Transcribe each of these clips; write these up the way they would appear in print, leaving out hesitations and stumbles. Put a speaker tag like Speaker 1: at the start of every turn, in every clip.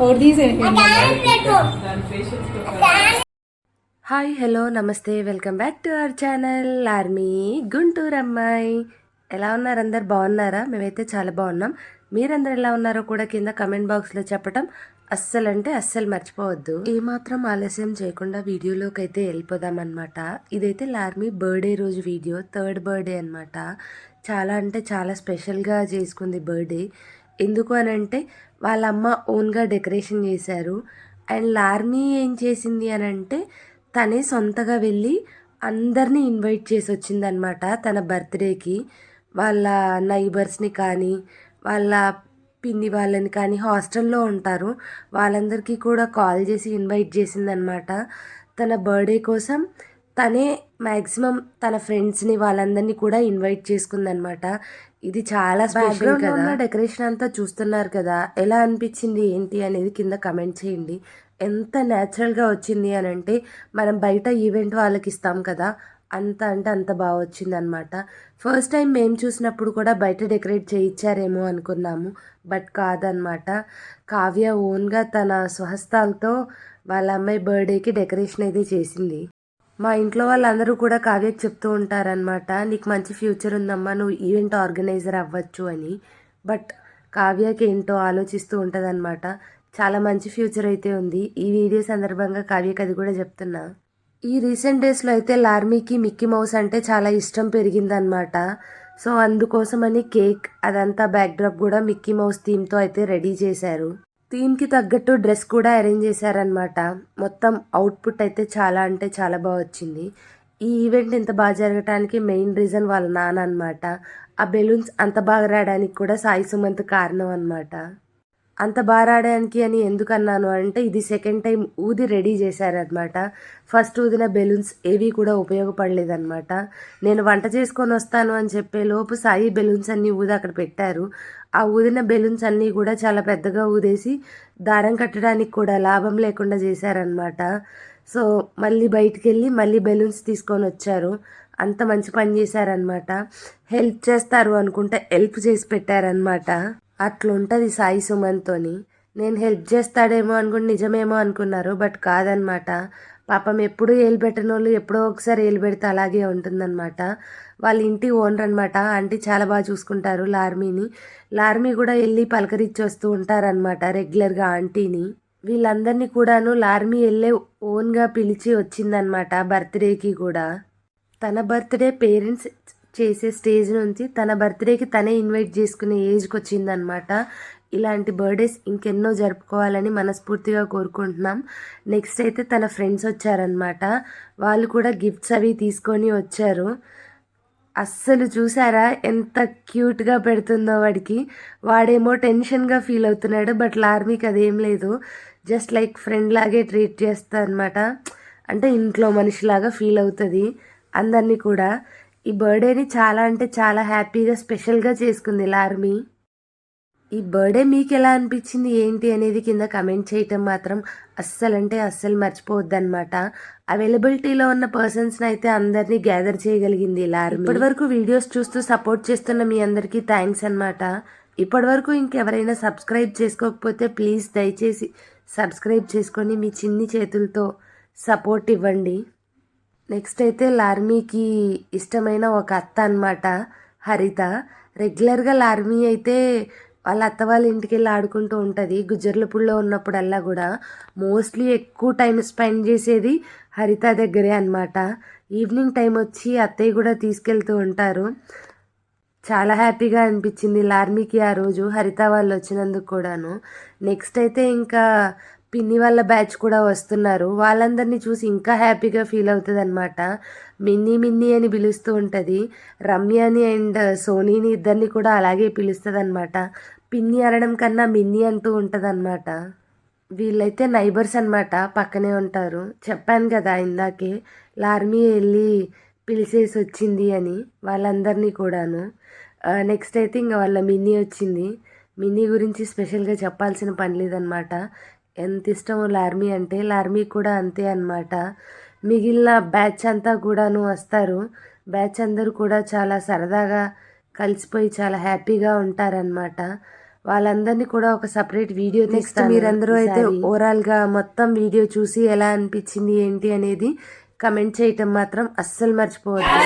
Speaker 1: और తీసేయండి.
Speaker 2: Hi hello నమస్తే welcome back to our channel army Guntur అమ్మాయి. ఎలా ఉన్నారు అందరు? బాగున్నారా? మేమైతే చాలా బాగున్నాం. మీరందరూ ఎలా ఉన్నారో కూడా కింద కమెంట్ బాక్స్లో చెప్పటం అస్సలు మర్చిపోవద్దు. ఏమాత్రం ఆలస్యం చేయకుండా వీడియోలోకి అయితే వెళ్ళిపోదామన్నమాట. ఇదైతే లార్మీ బర్త్డే రోజు వీడియో, 3rd బర్త్డే అనమాట. చాలా అంటే చాలా స్పెషల్గా చేసుకుంది బర్త్డే. ఎందుకు అని అంటే వాళ్ళ అమ్మ ఓన్గా డెకరేషన్ చేశారు. అండ్ లార్మీ ఏం చేసింది అని అంటే తనే సొంతగా వెళ్ళి అందరినీ ఇన్వైట్ చేసి వచ్చిందనమాట తన బర్త్డేకి. వాళ్ళ నైబర్స్ని కానీ వాళ్ళ పిన్ని వాళ్ళని కానీ హాస్టల్లో ఉంటారు వాళ్ళందరికీ కూడా కాల్ చేసి ఇన్వైట్ చేసిందనమాట. తన బర్త్డే కోసం తనే మ్యాక్సిమం తన ఫ్రెండ్స్ని వాళ్ళందరినీ కూడా ఇన్వైట్ చేసుకుందనమాట. ఇది చాలా స్పెషల్ కదా. డెకరేషన్ అంతా చూస్తున్నారు కదా, ఎలా అనిపించింది ఏంటి అనేది కింద కమెంట్ చేయండి. ఎంత న్యాచురల్గా వచ్చింది అని అంటే మనం బయట ఈవెంట్ వాళ్ళకి ఇస్తాం కదా, అంత అంటే అంత బాగా వచ్చింది అనమాట. ఫస్ట్ టైం మేము చూసినప్పుడు కూడా బయట డెకరేట్ చేయించారేమో అనుకున్నాము, బట్ కాదనమాట. కావ్య ఓన్గా తన స్వహస్తాలతో వాళ్ళ అమ్మాయి బర్త్డేకి డెకరేషన్ అయితే చేసింది. మా ఇంట్లో వాళ్ళందరూ కూడా కావ్యకి చెప్తూ ఉంటారనమాట, నీకు మంచి ఫ్యూచర్ ఉందమ్మా, నువ్వు ఈవెంట్ ఆర్గనైజర్ అవ్వచ్చు అని. బట్ కావ్యకి ఏంటో ఆలోచిస్తూ ఉంటుందన్నమాట. చాలా మంచి ఫ్యూచర్ అయితే ఉంది. ఈ వీడియో సందర్భంగా కావ్యకి అది కూడా చెప్తున్నా. ఈ రీసెంట్ డేస్లో అయితే లార్మీకి మిక్కీ మౌస్ అంటే చాలా ఇష్టం పెరిగిందనమాట. సో అందుకోసమని కేక్ అదంతా బ్యాక్డ్రాప్ కూడా మిక్కీ మౌస్ థీమ్తో అయితే రెడీ చేశారు. థీమ్కి తగ్గట్టు డ్రెస్ కూడా అరేంజ్ చేశారనమాట. మొత్తం అవుట్పుట్ అయితే చాలా అంటే చాలా బాగా వచ్చింది. ఈ ఈవెంట్ ఇంత బాగా జరగటానికి మెయిన్ రీజన్ వాళ్ళ నాన్న అనమాట. ఆ బెలూన్స్ అంత బాగా రావడానికి కూడా సాయి సుమంత్ కారణం అనమాట. అంత బాగా రావడానికి అని ఎందుకు అన్నాను అంటే ఇది సెకండ్ టైం ఊది రెడీ చేశారనమాట. ఫస్ట్ ఊదిన బెలూన్స్ ఏవి కూడా ఉపయోగపడలేదన్నమాట. నేను వంట చేసుకొని వస్తాను అని చెప్పే లోపు సాయి బెలూన్స్ అన్నీ ఊది అక్కడ పెట్టారు. ఆ ఊదిన బెలూన్స్ అన్నీ కూడా చాలా పెద్దగా ఊదేసి దారం కట్టడానికి కూడా లాభం లేకుండా చేశారనమాట. సో మళ్ళీ బయటికి వెళ్ళి మళ్ళీ బెలూన్స్ తీసుకొని వచ్చారు. అంత మంచి పని చేశారనమాట. హెల్ప్ చేస్తారు అనుకుంటే హెల్ప్ చేసి పెట్టారనమాట. అట్లుంటుంది సాయి సుమన్తోని. నేను హెల్ప్ చేస్తాడేమో అనుకుని నిజమేమో అనుకున్నారు, బట్ కాదనమాట. పాపం ఎప్పుడు ఏలు పెట్టిన వాళ్ళు ఎప్పుడో ఒకసారి ఏలు పెడితే అలాగే ఉంటుందన్నమాట. వాళ్ళ ఇంటి ఓనర్ అనమాట. ఆంటీ చాలా బాగా చూసుకుంటారు లార్మీని. లార్మీ కూడా వెళ్ళి పలకరించి వస్తూ ఉంటారనమాట రెగ్యులర్గా ఆంటీని. వీళ్ళందరినీ కూడాను లార్మీ వెళ్ళే ఓన్గా పిలిచి వచ్చిందనమాట బర్త్డేకి కూడా. తన బర్త్డే పేరెంట్స్ చేసే స్టేజ్ నుంచి తన బర్త్డేకి తనే ఇన్వైట్ చేసుకునే ఏజ్కి వచ్చిందనమాట. ఇలాంటి బర్త్డేస్ ఇంకెన్నో జరుపుకోవాలని మనస్ఫూర్తిగా కోరుకుంటున్నాం. నెక్స్ట్ అయితే తన ఫ్రెండ్స్ వచ్చారనమాట. వాళ్ళు కూడా గిఫ్ట్స్ అవి తీసుకొని వచ్చారు. అస్సలు చూసారా ఎంత క్యూట్గా పెడుతుందో వాడికి. వాడేమో టెన్షన్గా ఫీల్ అవుతున్నాడు, బట్ లార్మీకి అదేం లేదు. జస్ట్ లైక్ ఫ్రెండ్ లాగే ట్రీట్ చేస్తా అనమాట. అంటే ఇంట్లో మనిషిలాగా ఫీల్ అవుతుంది అందరినీ కూడా. ఈ బర్త్డేని చాలా అంటే చాలా హ్యాపీగా స్పెషల్గా చేసుకుంది లార్మీ. ఈ బర్త్డే మీకు ఎలా అనిపించింది ఏంటి అనేది కింద కమెంట్ చేయటం మాత్రం అస్సలు మర్చిపోవద్దు అనమాట. అవైలబిలిటీలో ఉన్న పర్సన్స్ని అయితే అందరినీ గ్యాదర్ చేయగలిగింది లార్మీ. ఇప్పటివరకు వీడియోస్ చూస్తూ సపోర్ట్ చేస్తున్న మీ అందరికీ థ్యాంక్స్ అనమాట. ఇప్పటివరకు ఇంకెవరైనా సబ్స్క్రైబ్ చేసుకోకపోతే ప్లీజ్ దయచేసి సబ్స్క్రైబ్ చేసుకొని మీ చిన్ని చేతులతో సపోర్ట్ ఇవ్వండి. నెక్స్ట్ అయితే లార్మీకి ఇష్టమైన ఒక అత్త అనమాట, హరిత. రెగ్యులర్గా లార్మీ అయితే వాళ్ళ అత్త వాళ్ళ ఇంటికి వెళ్ళి ఆడుకుంటూ ఉంటుంది. గుజ్జర్లపూడిలో ఉన్నప్పుడల్లా కూడా మోస్ట్లీ ఎక్కువ టైం స్పెండ్ చేసేది హరిత దగ్గరే అనమాట. ఈవినింగ్ టైం వచ్చి అత్తయ్య కూడా తీసుకెళ్తూ ఉంటారు. చాలా హ్యాపీగా అనిపించింది లార్మీకి ఆ రోజు హరిత వాళ్ళు వచ్చినందుకు కూడాను. నెక్స్ట్ అయితే ఇంకా పిన్ని వాళ్ళ బ్యాచ్ కూడా వస్తున్నారు. వాళ్ళందరినీ చూసి ఇంకా హ్యాపీగా ఫీల్ అవుతుంది అనమాట. మిన్నీ అని పిలుస్తూ ఉంటుంది. రమ్యని అండ్ సోనీని ఇద్దరిని కూడా అలాగే పిలుస్తుంది అనమాట. పిన్ని అనడం కన్నా మిన్నీ అంటూ ఉంటుంది అనమాట. వీళ్ళైతే నైబర్స్ అనమాట, పక్కనే ఉంటారు. చెప్పాను కదా ఇందాకే లార్మీ వెళ్ళి పిలిచేసి వచ్చింది అని వాళ్ళందరినీ కూడాను. నెక్స్ట్ అయితే ఇంకా వాళ్ళ మిన్నీ వచ్చింది. మిన్నీ గురించి స్పెషల్గా చెప్పాల్సిన పని లేదనమాట. ఎంత ఇష్టమో లార్మీ అంటే లార్మీ కూడా అంతే అనమాట. మిగిలిన బ్యాచ్ అంతా కూడాను వస్తారు. బ్యాచ్ అందరూ కూడా చాలా సరదాగా కలిసిపోయి చాలా హ్యాపీగా ఉంటారనమాట. వాళ్ళందరినీ కూడా ఒక సపరేట్ వీడియో తీస్తాను. మీరందరూ అయితే ఓవరాల్గా మొత్తం వీడియో చూసి ఎలా అనిపించింది ఏంటి అనేది కమెంట్ చేయటం మాత్రం అస్సలు మర్చిపోవద్దు.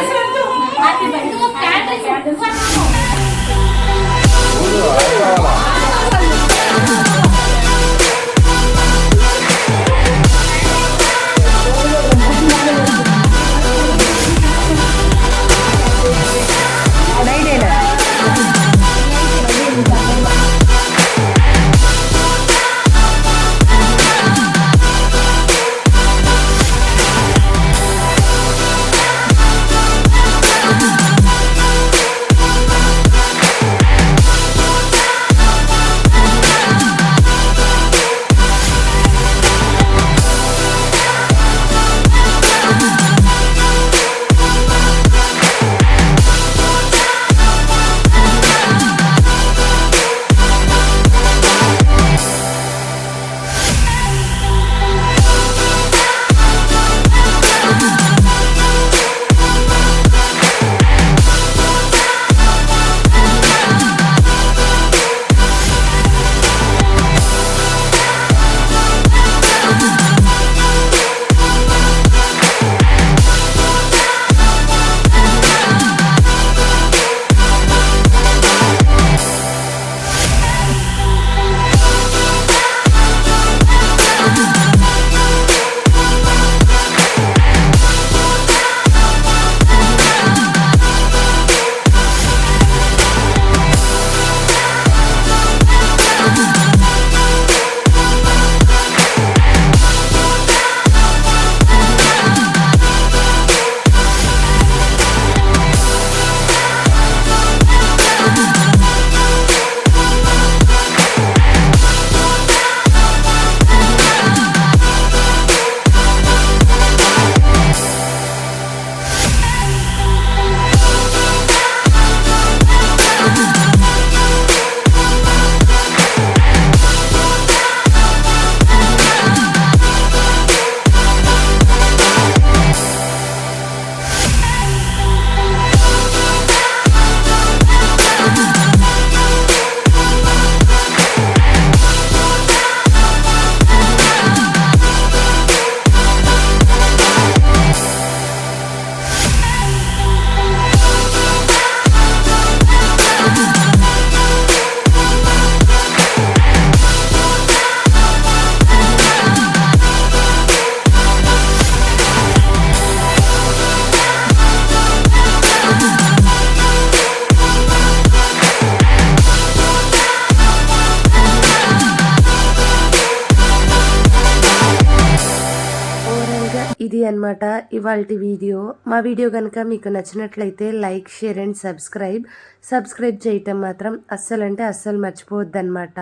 Speaker 2: ఇది అన్నమాట ఇవాల్టి వీడియో. మా వీడియో కనుక మీకు నచ్చినట్లయితే లైక్, షేర్ అండ్ సబ్స్క్రైబ్ చేయటం మాత్రం అస్సలు మర్చిపోవద్దన్నమాట.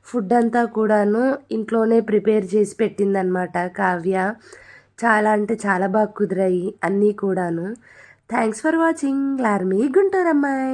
Speaker 2: ఫుడ్ అంతా కూడాను ఇంట్లోనే ప్రిపేర్ చేసి పెట్టిందనమాట కావ్య. చాలా అంటే చాలా బాగా కుదిరాయి అన్నీ కూడాను. Thanks for watching. లార్మీ గుంటూరు అమ్మాయి.